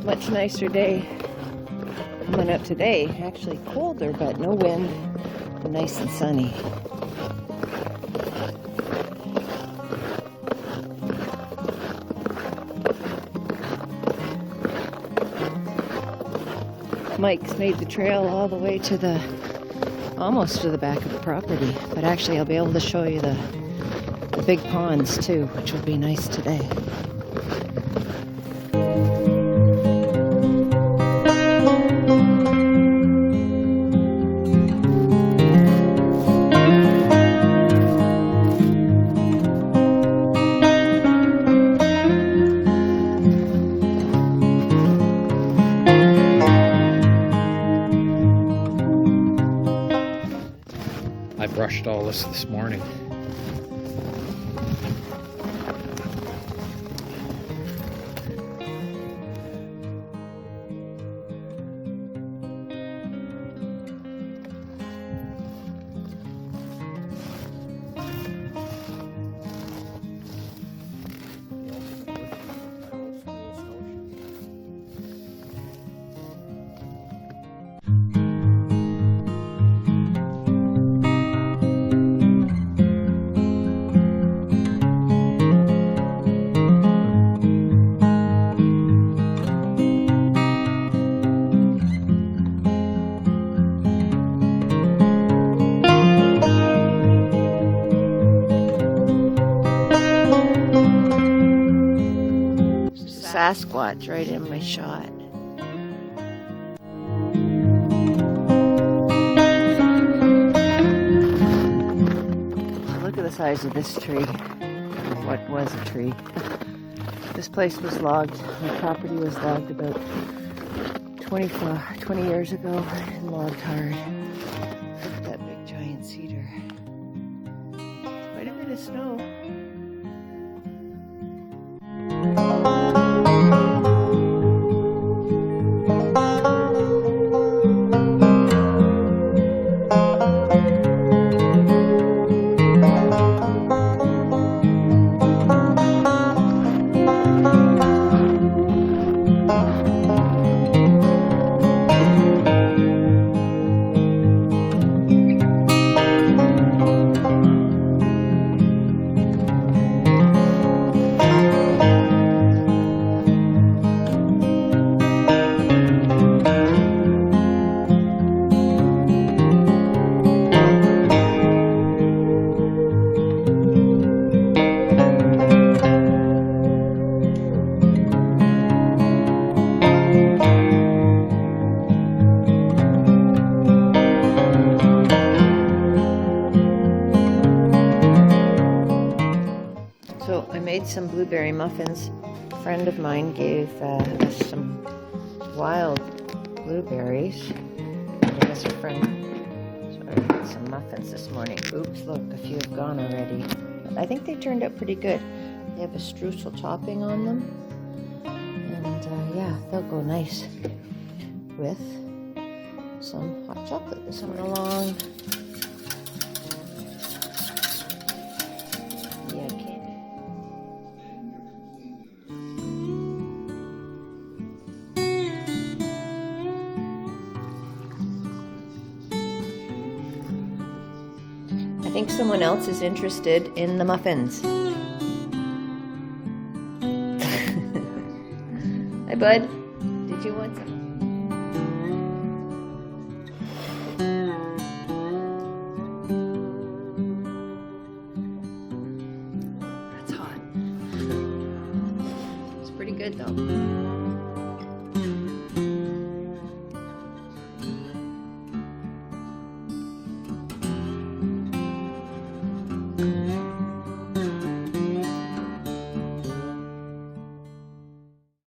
Much nicer day coming up today. Actually colder, but no wind. Nice and sunny. Mike's made the trail all the way to almost to the back of the property, but actually I'll be able to show you the big ponds too, which will be nice today. I brushed all this morning. Sasquatch right in my shot. Look at the size of this tree. What was a tree? This place was logged. My property was logged about 20 years ago and logged hard. Look at that big giant cedar. Quite a bit of snow. So I made some blueberry muffins. A friend of mine gave us some wild blueberries. I guess her friend, so I made some muffins this morning. Oops, look, a few have gone already. But I think they turned out pretty good. They have a streusel topping on them. And yeah, they'll go nice with some hot chocolate. This one along. Yeah, candy. I think someone else is interested in the muffins. Hi, bud. Did you want some? That's hot. It's pretty good, though.